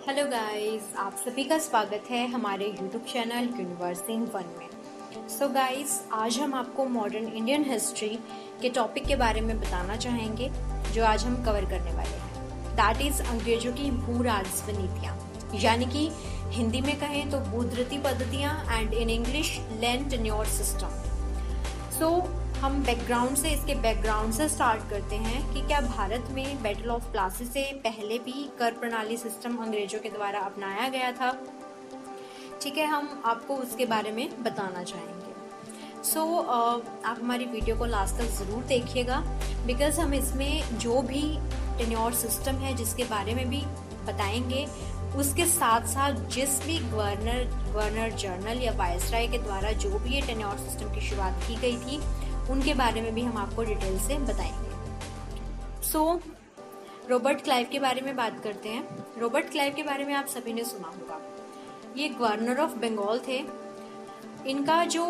Hello guys, आप सभी का स्वागत है हमारे YouTube channel universe in one में। सो गाइस, आज हम आपको मॉडर्न इंडियन हिस्ट्री के टॉपिक के बारे में बताना चाहेंगे जो आज हम कवर करने वाले हैं। दैट इज अंग्रेजों की भू राजस्व नीतियाँ, यानी कि हिंदी में कहें तो भूधृति पद्धतियाँ and in English land tenure system. So हम इसके बैकग्राउंड से स्टार्ट करते हैं कि क्या भारत में बैटल ऑफ प्लासी से पहले भी कर प्रणाली सिस्टम अंग्रेजों के द्वारा अपनाया गया था। ठीक है, हम आपको उसके बारे में बताना चाहेंगे। सो आप हमारी वीडियो को लास्ट तक ज़रूर देखिएगा, बिकॉज हम इसमें जो भी टेन्योर सिस्टम है जिसके बारे में भी बताएंगे, उसके साथ साथ जिस भी गवर्नर जनरल या वायसराय के द्वारा जो भी ये टेन्योर सिस्टम की शुरुआत की गई थी उनके बारे में भी हम आपको डिटेल से बताएंगे। सो रॉबर्ट क्लाइव के बारे में बात करते हैं। रॉबर्ट क्लाइव के बारे में आप सभी ने सुना होगा। ये गवर्नर ऑफ बंगाल थे। इनका जो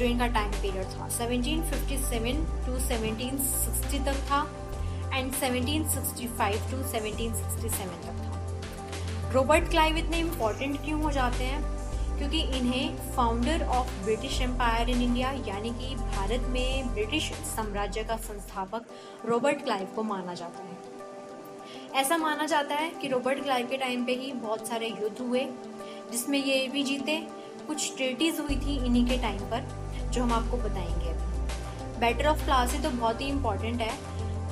इनका टाइम पीरियड था 1757 टू 1760 तक था एंड 1765 टू 1767 तक था। रॉबर्ट क्लाइव इतने इम्पोर्टेंट क्यों हो जाते हैं? क्योंकि इन्हें founder of British empire in India, यानी कि भारत में ब्रिटिश साम्राज्य का संस्थापक रॉबर्ट क्लाइव को माना जाता है। ऐसा माना जाता है कि रॉबर्ट क्लाइव के टाइम पे ही बहुत सारे युद्ध हुए जिसमें ये भी जीते। कुछ ट्रीटीज हुई थी इन्हीं के टाइम पर जो हम आपको बताएंगे अभी। बैटल ऑफ प्लासी तो बहुत ही इम्पोर्टेंट है।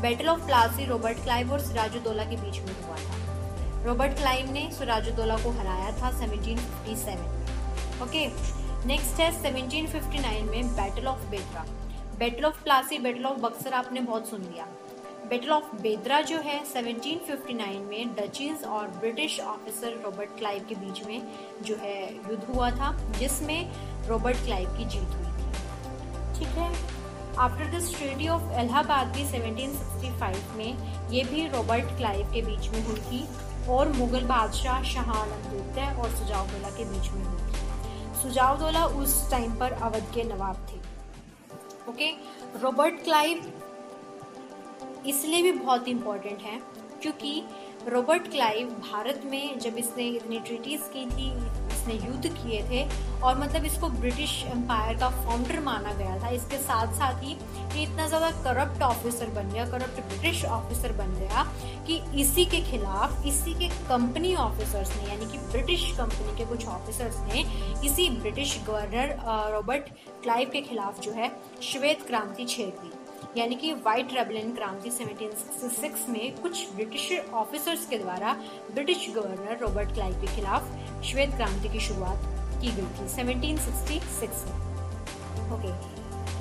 Battle of Plassey Robert Clive और सिराजुद्दौला के बीच में हुआ था। रॉबर्ट क्लाइव ने सिराजुद्दौला को हराया था 1757 में। ओके, नेक्स्ट है 1759 में बैटल ऑफ बेदरा। Battle of Plassey, battle of Buxar आपने बहुत सुन लिया। बैटल ऑफ बेदरा जो है 1759 में डचीज और ब्रिटिश ऑफिसर रॉबर्ट क्लाइव के बीच में जो है युद्ध हुआ था, जिसमें रॉबर्ट क्लाइव की जीत हुई थी। ठीक है, after this treaty of Allahabad भी 1765 में ये भी रॉबर्ट क्लाइव के बीच में हुई थी और मुगल बादशाह शाह आलम द्वितीय और सुजाउद्दौला के बीच में हुई थी। सुजाउद्दौला उस टाइम पर अवध के नवाब थे। ओके, रॉबर्ट क्लाइव इसलिए भी बहुत इंपॉर्टेंट है क्योंकि रॉबर्ट क्लाइव भारत में जब इसने इतनी ट्रीटीज की थी, इसने युद्ध किए थे और मतलब इसको ब्रिटिश एम्पायर का फाउंडर माना गया था। इसके साथ साथ ही ये इतना ज़्यादा करप्ट ऑफिसर बन गया, करप्ट ब्रिटिश ऑफिसर बन गया कि इसी के खिलाफ इसी के कंपनी ऑफिसर्स ने, यानी कि ब्रिटिश कंपनी के कुछ ऑफिसर्स ने इसी ब्रिटिश गवर्नर रॉबर्ट क्लाइव के खिलाफ जो है श्वेत क्रांति छेड़ दी, यानी कि व्हाइट रेबेलियन क्रांति 1766 में कुछ ब्रिटिश ऑफिसर्स के द्वारा ब्रिटिश गवर्नर रॉबर्ट क्लाइव के खिलाफ श्वेत क्रांति की शुरुआत की गई थी 1766 में। ओके,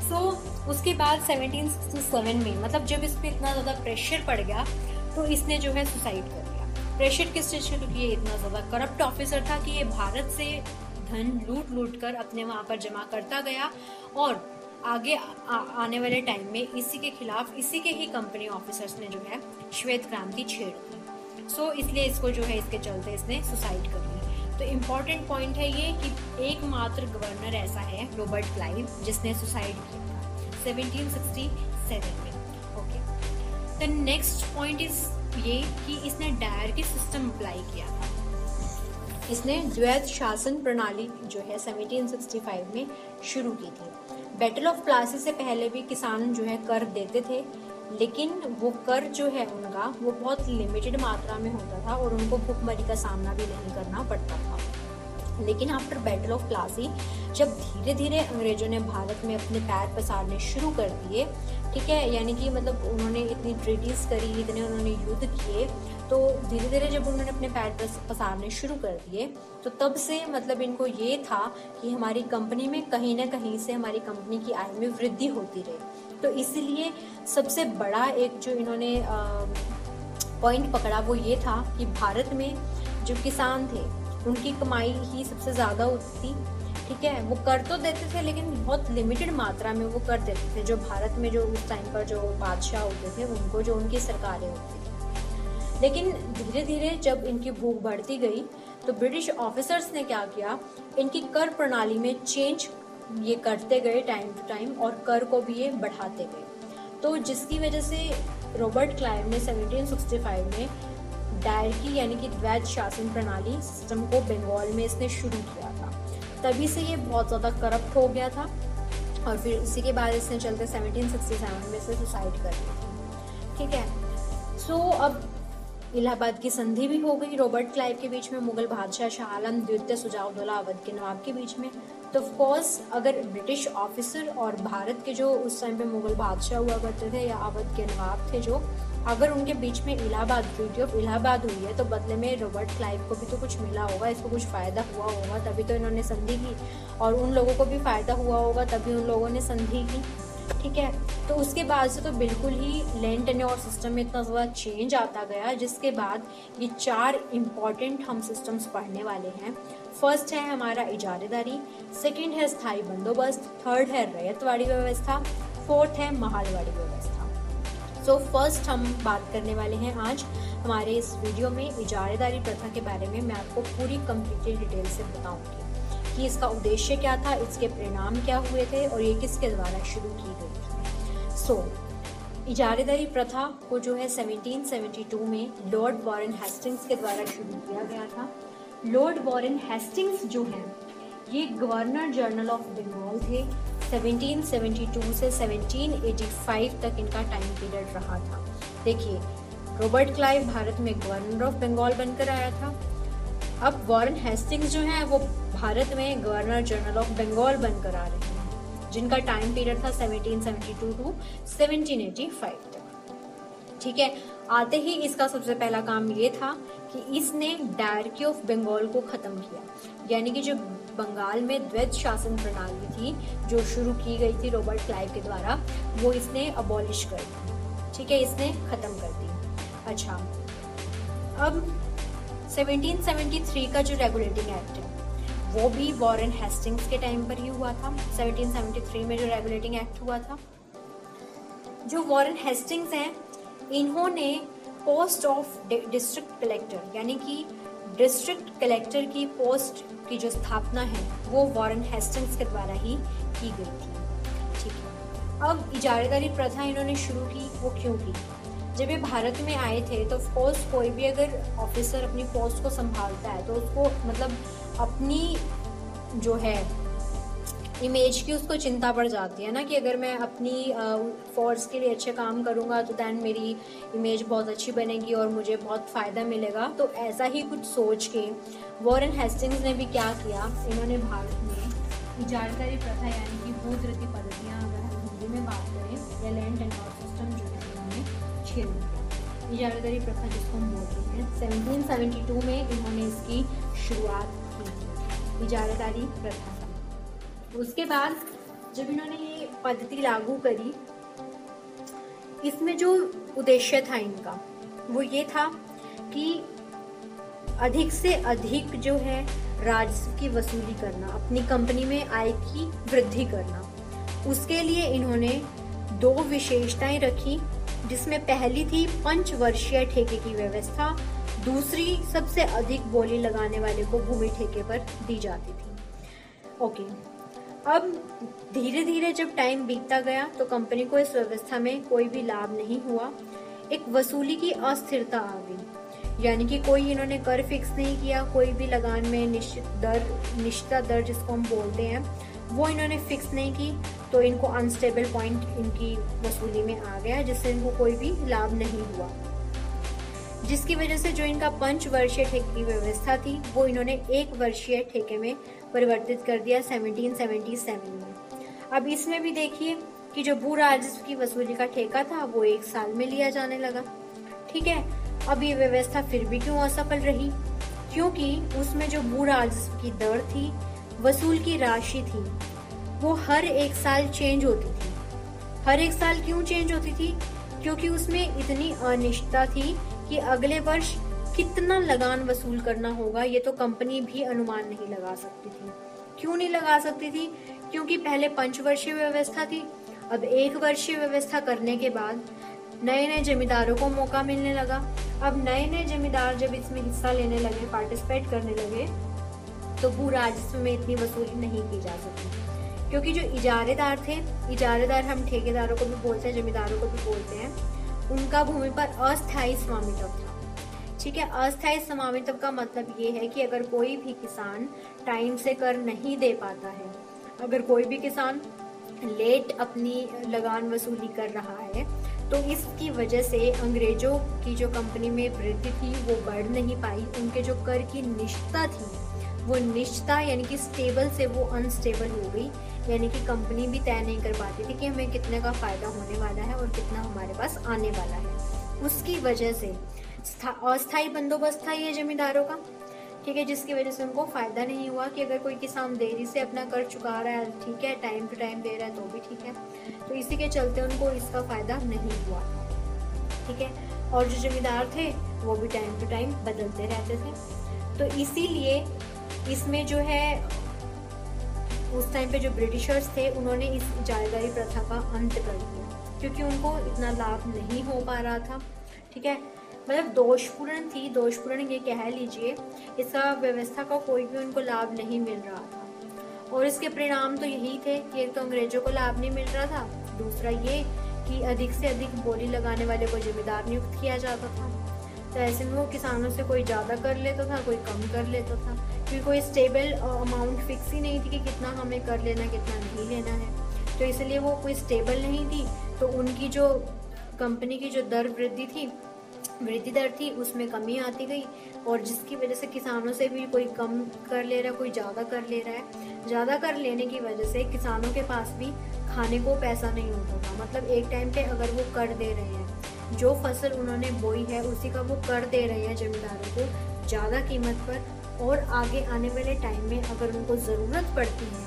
सो उसके बाद 1767 में मतलब जब इस पे इतना ज़्यादा प्रेशर पड़ गया तो इसने जो है सुसाइड कर लिया। प्रेशर किस चीज़ से? क्योंकि ये इतना ज़्यादा करप्ट ऑफिसर था कि ये भारत से धन लूट कर अपने वहाँ पर जमा करता गया और आगे आने वाले टाइम में इसी के खिलाफ इसी के ही कंपनी ऑफिसर्स ने जो है श्वेत क्रांति छेड़ दी। सो इसलिए इसको जो है इसके चलते इसने सुसाइड कर ली। तो इम्पोर्टेंट पॉइंट है ये कि एकमात्र गवर्नर ऐसा है रॉबर्ट क्लाइव जिसने सुसाइड किया था 1767 में। Okay, the next point is ये कि इसने डायरकी सिस्टम अप्लाई किया था। इसने द्वैध शासन प्रणाली जो है 1765 में शुरू की थी। बैटल ऑफ प्लासी से पहले भी किसान जो है कर देते थे, लेकिन वो कर जो है उनका वो बहुत लिमिटेड मात्रा में होता था और उनको भुखमरी का सामना भी नहीं करना पड़ता था। लेकिन आफ्टर बैटल ऑफ प्लासी जब धीरे धीरे अंग्रेजों ने भारत में अपने पैर पसारने शुरू कर दिए, ठीक है, यानी कि मतलब उन्होंने इतनी ट्रीटीज करी, इतने उन्होंने युद्ध किए, तो धीरे धीरे जब उन्होंने अपने पैर पसारने शुरू कर दिए तो तब से मतलब इनको ये था कि हमारी कंपनी में कहीं ना कहीं से हमारी कंपनी की आय में वृद्धि होती रहे। तो इसीलिए सबसे बड़ा एक जो इन्होंने पॉइंट पकड़ा वो ये था कि भारत में जो किसान थे उनकी कमाई ही सबसे ज़्यादा होती थी। ठीक है, वो कर तो देते थे लेकिन बहुत लिमिटेड मात्रा में वो कर देते थे। जो भारत में जो उस टाइम पर जो बादशाह होते थे उनको, जो उनकी सरकारें होती थी। लेकिन धीरे धीरे जब इनकी भूख बढ़ती गई तो ब्रिटिश ऑफिसर्स ने क्या किया, इनकी कर प्रणाली में चेंज ये करते गए टाइम टू टाइम और कर को भी ये बढ़ाते गए। तो जिसकी वजह से रॉबर्ट क्लाइव ने 1765 में डायरकी यानी कि द्वैध शासन प्रणाली सिस्टम को बंगाल में इसने शुरू किया था। तभी से ये बहुत ज़्यादा करप्ट हो गया था और फिर इसी के बाद इसने चलते 1767 में से सुसाइड कर ली थी। ठीक है, सो अब इलाहाबाद की संधि भी हो गई रॉबर्ट क्लाइव के बीच में मुगल बादशाह शाह आलम द्वितीय सुजाउद्दौला अवध के नवाब के बीच में। तो ऑफ कोर्स अगर ब्रिटिश ऑफिसर और भारत के जो उस टाइम पे मुगल बादशाह हुआ करते थे या अवध के नवाब थे जो, अगर उनके बीच में इलाहाबाद ट्रीटी ऑफ इलाहाबाद हुई है तो बदले में रॉबर्ट क्लाइव को भी तो कुछ मिला होगा, इसको कुछ फायदा हुआ होगा, तभी तो इन्होंने संधि की, और उन लोगों को भी फायदा हुआ होगा तभी उन लोगों ने संधि की। ठीक है, तो उसके बाद से तो बिल्कुल ही लैंड टेन्योर सिस्टम में इतना ज़्यादा चेंज आता गया, जिसके बाद ये 4 इम्पॉर्टेंट हम सिस्टम्स पढ़ने वाले हैं। फर्स्ट है हमारा इजारेदारी, सेकंड है स्थायी बंदोबस्त, थर्ड है रैयतवाड़ी व्यवस्था, फोर्थ है महालवाड़ी व्यवस्था। सो फर्स्ट हम बात करने वाले हैं आज हमारे इस वीडियो में इजारेदारी प्रथा के बारे में। मैं आपको पूरी कंप्लीट डिटेल से बताऊंगी कि इसका उद्देश्य क्या था, इसके परिणाम क्या हुए थे और ये किसके द्वारा शुरू की गई थी। सो इजारेदारी प्रथा को जो है 1772 में लॉर्ड वॉरेन हेस्टिंग्स के द्वारा शुरू किया गया था। लॉर्ड वॉरेन हेस्टिंग्स जो हैं ये गवर्नर जनरल ऑफ बंगाल थे। 1772 से 1785 तक इनका टाइम पीरियड रहा था। देखिए, रॉबर्ट क्लाइव भारत में गवर्नर ऑफ बंगाल बनकर आया था। अब वॉरेन हेस्टिंग्स जो हैं वो भारत में गवर्नर जनरल ऑफ बंगाल बनकर आ रहे हैं, जिनका टाइम पीरियड था 1772 टू 1785 तक। ठीक है, आते ही इसका सबसे पहला काम ये था कि इसने डायरकी ऑफ बंगाल को खत्म किया, यानी कि जो बंगाल में द्वैध शासन प्रणाली थी जो शुरू की गई थी रॉबर्ट क्लाइव के द्वारा, वो इसने अबॉलिश कर दी। ठीक है, इसने खत्म कर दी। अच्छा, अब 1773 का जो रेगुलेटिंग एक्ट है वो भी वॉरेन हेस्टिंग्स के टाइम पर ही हुआ था। 1773 में जो रेगुलेटिंग एक्ट हुआ था, जो वॉरेन हेस्टिंग्स हैं इन्होंने पोस्ट ऑफ डिस्ट्रिक्ट कलेक्टर यानी कि डिस्ट्रिक्ट कलेक्टर की पोस्ट की जो स्थापना है वो वॉरेन हेस्टिंग्स के द्वारा ही की गई थी। ठीक है, अब इजारेदारी प्रथा इन्होंने शुरू की, वो क्यों की? जब ये भारत में आए थे तो ऑफकोर्स कोई भी अगर ऑफिसर अपनी पोस्ट को संभालता है तो उसको मतलब अपनी जो है इमेज की उसको चिंता पड़ जाती है ना, कि अगर मैं अपनी फोर्स के लिए अच्छे काम करूंगा तो दैन मेरी इमेज बहुत अच्छी बनेगी और मुझे बहुत फ़ायदा मिलेगा। तो ऐसा ही कुछ सोच के वॉरेन हेस्टिंग्स ने भी क्या किया, इन्होंने भारत में इजारेदारी प्रथा यानी कि भूत रीति पद्धतियाँ, अगर हम हिंदी में बात करें, या लैंड टेन्योर सिस्टम जो है इन्होंने छेड़ दिया। इजारेदारी प्रथा जिसको हम बोलते हैं 1772 में इन्होंने इसकी शुरुआत की थी, इजारेदारी प्रथा। उसके बाद जब इन्होंने ये पद्धति लागू करी, इसमें जो उद्देश्य था इनका वो ये था कि अधिक से अधिक जो है राजस्व की वसूली करना, अपनी कंपनी में आय की वृद्धि करना। उसके लिए इन्होंने 2 विशेषताएं रखी, जिसमें पहली थी 5 वर्षीय ठेके की व्यवस्था, दूसरी सबसे अधिक बोली लगाने वाले को भूमि ठेके पर दी जाती थी। ओके, अब धीरे धीरे जब टाइम बीतता गया तो कंपनी को इस व्यवस्था में कोई भी लाभ नहीं हुआ। एक वसूली की अस्थिरता आ गई, यानी कि कोई इन्होंने कर फिक्स नहीं किया, कोई भी लगान में निश्चित दर जिसको हम बोलते हैं वो इन्होंने फिक्स नहीं की, तो इनको अनस्टेबल पॉइंट इनकी वसूली में आ गया, जिससे इनको कोई भी लाभ नहीं हुआ, जिसकी वजह से जो इनका 5 वर्षीय ठेके की व्यवस्था थी वो इन्होंने 1 वर्षीय ठेके में परिवर्तित कर दिया 1777 में। अब इसमें भी देखिए कि जो भू राजस्व की वसूली का ठेका था वो 1 साल में लिया जाने लगा। ठीक है, अब ये व्यवस्था फिर भी क्यों असफल रही? क्योंकि उसमें जो भू राजस्व की दर थी, वसूल की राशि थी, वो हर 1 साल चेंज होती थी। हर 1 साल क्यों चेंज होती थी? क्योंकि उसमें इतनी अनिश्चितता थी कि अगले वर्ष कितना लगान वसूल करना होगा ये तो कंपनी भी अनुमान नहीं लगा सकती थी। क्यों नहीं लगा सकती थी? क्योंकि पहले 5 वर्षीय व्यवस्था थी, अब 1 वर्षीय व्यवस्था करने के बाद नए नए जमींदारों को मौका मिलने लगा। अब नए नए जमींदार जब इसमें हिस्सा लेने लगे, पार्टिसिपेट करने लगे, तो भू राजस्व में इतनी वसूली नहीं की जा सकती, क्योंकि जो इजारेदार थे, इजारेदार हम ठेकेदारों को भी बोलते हैं, जमींदारों को भी बोलते हैं, उनका भूमि पर अस्थायी स्वामित्व था। ठीक है। अस्थायी समावित्व का मतलब ये है कि अगर कोई भी किसान टाइम से कर नहीं दे पाता है, अगर कोई भी किसान लेट अपनी लगान वसूली कर रहा है, तो इसकी वजह से अंग्रेजों की जो कंपनी में वृद्धि थी वो बढ़ नहीं पाई। उनके जो कर की निश्चितता थी, वो निश्चितता यानी कि स्टेबल से वो अनस्टेबल हो गई, यानी कि कंपनी भी तय नहीं कर पाती थी कि हमें कितने का फायदा होने वाला है और कितना हमारे पास आने वाला है। उसकी वजह से अस्थायी बंदोबस्त था ये जमींदारों का, ठीक है, जिसकी वजह से उनको फायदा नहीं हुआ कि अगर कोई किसान देरी से अपना कर चुका रहा है, ठीक है, टाइम टू टाइम दे रहा है तो भी ठीक है, तो इसी के चलते उनको इसका फायदा नहीं हुआ, ठीक है। और जो जमींदार थे वो भी टाइम टू टाइम बदलते रहते थे, तो इसीलिए इसमें जो है उस टाइम पे जो ब्रिटिशर्स थे उन्होंने इस जायदारी प्रथा का अंत कर दिया, क्योंकि उनको इतना लाभ नहीं हो पा रहा था, ठीक है। मतलब दोषपूर्ण थी, दोषपूर्ण ये कह लीजिए, इसका व्यवस्था का कोई भी उनको लाभ नहीं मिल रहा था। और इसके परिणाम तो यही थे कि एक तो अंग्रेजों को लाभ नहीं मिल रहा था, दूसरा ये कि अधिक से अधिक बोली लगाने वाले को जिम्मेदार नियुक्त किया जाता था। तो ऐसे में वो किसानों से कोई ज़्यादा कर लेता था, कोई कम कर लेता था, क्योंकि कोई स्टेबल अमाउंट फिक्स ही नहीं थी कि कितना हमें कर लेना, कितना नहीं लेना है। तो इसलिए वो कोई स्टेबल नहीं थी, तो उनकी जो कंपनी की जो वृद्धि दर थी उसमें कमी आती गई, और जिसकी वजह से किसानों से भी कोई कम कर ले रहा है, कोई ज़्यादा कर ले रहा है। ज़्यादा कर लेने की वजह से किसानों के पास भी खाने को पैसा नहीं होता था। मतलब एक टाइम पे अगर वो कर दे रहे हैं, जो फसल उन्होंने बोई है उसी का वो कर दे रहे हैं जमींदारों को ज़्यादा कीमत पर, और आगे आने वाले टाइम में अगर उनको ज़रूरत पड़ती है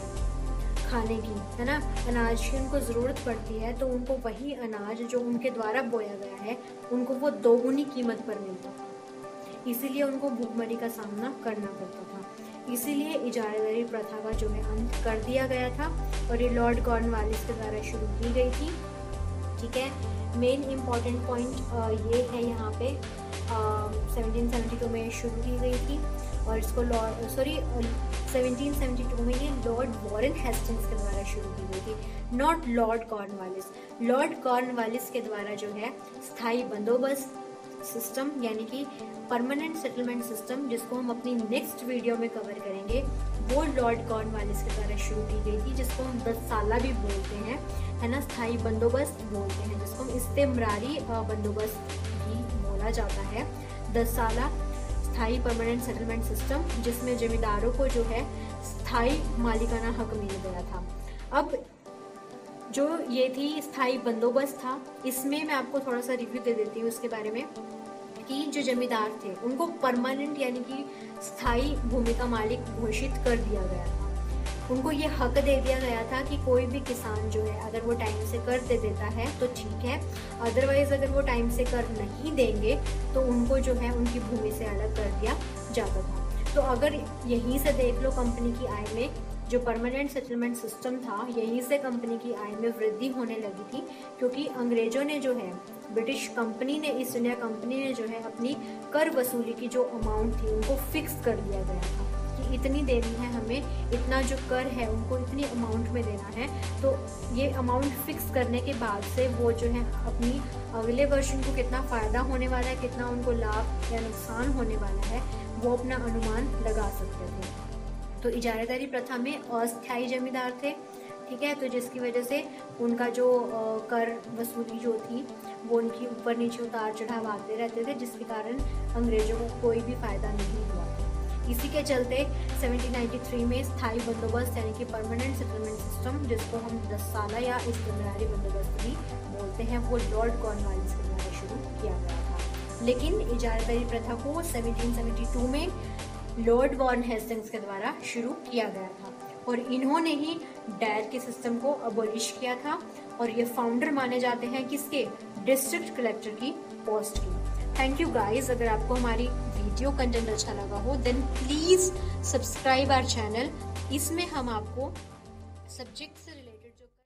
खाने की, है ना, अनाज की उनको ज़रूरत पड़ती है, तो उनको वही अनाज जो उनके द्वारा बोया गया है उनको वो दोगुनी कीमत पर मिलता था। इसीलिए उनको भूखमरी का सामना करना पड़ता था। इसीलिए इजारादारी प्रथा का जो है अंत कर दिया गया था, और ये लॉर्ड कॉर्नवालिस के द्वारा शुरू की गई थी, ठीक है। मेन इम्पॉर्टेंट पॉइंट ये है यहाँ पे 1772 में शुरू की गई थी, और इसको 1772 में ये लॉर्ड वॉरेन हेस्टिंग्स के द्वारा शुरू की गई थी, not Lord Cornwallis. Lord Cornwallis के द्वारा जो है स्थायी बंदोबस्त सिस्टम यानी कि परमानेंट सेटलमेंट सिस्टम, जिसको हम अपनी नेक्स्ट वीडियो में कवर करेंगे, वो लॉर्ड कॉर्नवालिस के द्वारा शुरू की गई थी, जिसको हम 10 साला भी बोलते हैं, है ना, स्थायी बंदोबस्त बोलते हैं, जिसको हम इस्तेमरारी बंदोबस्त भी बोला जाता है। 10 साला स्थायी परमानेंट सेटलमेंट सिस्टम, जिसमें जमींदारों को जो है स्थायी मालिकाना हक मिल गया था। अब जो ये थी स्थायी बंदोबस्त था, इसमें मैं आपको थोड़ा सा रिव्यू दे देती हूँ उसके बारे में, कि जो जमींदार थे उनको परमानेंट यानी कि स्थायी भूमि का मालिक घोषित कर दिया गया था। उनको ये हक दे दिया गया था कि कोई भी किसान जो है अगर वो टाइम से कर दे देता है तो ठीक है, अदरवाइज अगर वो टाइम से कर नहीं देंगे तो उनको जो है उनकी भूमि से अलग कर दिया जाता था। तो अगर यहीं से देख लो, कंपनी की आय में जो परमानेंट सेटलमेंट सिस्टम था, यहीं से कंपनी की आय में वृद्धि होने लगी थी, क्योंकि अंग्रेजों ने जो है, ब्रिटिश कंपनी ने, ईस्ट इंडिया कंपनी ने जो है अपनी कर वसूली की जो अमाउंट थी उनको फिक्स कर दिया गया था कि इतनी देनी है हमें, इतना जो कर है उनको इतनी अमाउंट में देना है। तो ये अमाउंट फिक्स करने के बाद से वो जो है अपनी अगले वर्ष उनको कितना फ़ायदा होने वाला है, कितना उनको लाभ या नुकसान होने वाला है, वो अपना अनुमान लगा सकते थे। तो इजारादारी प्रथा में अस्थायी जमींदार थे, ठीक है, तो जिसकी वजह से उनका जो कर वसूली जो थी वो उनकी ऊपर नीचे उतार चढ़ाव आते रहते थे, जिसके कारण अंग्रेजों को कोई भी फायदा नहीं हुआ। इसी के चलते 1793 में स्थायी बंदोबस्त यानी कि परमानेंट सेटलमेंट सिस्टम, जिसको हम 10 साला या इस्तेमरारी बंदोबस्त भी बोलते हैं, वो लॉर्ड कॉर्नवालिस के द्वारा शुरू किया गया था। लेकिन इजारादारी प्रथा को 1772 में लॉर्ड वॉरेन हेस्टिंग्स के द्वारा शुरू किया गया था, और इन्होंने ही डायर के सिस्टम को अबॉलिश किया था, और ये फाउंडर माने जाते हैं किसके, डिस्ट्रिक्ट कलेक्टर की पोस्ट की। Thank you guys. अगर आपको हमारी वीडियो कंटेंट अच्छा लगा हो then please subscribe our channel. इसमें हम आपको सब्जेक्ट से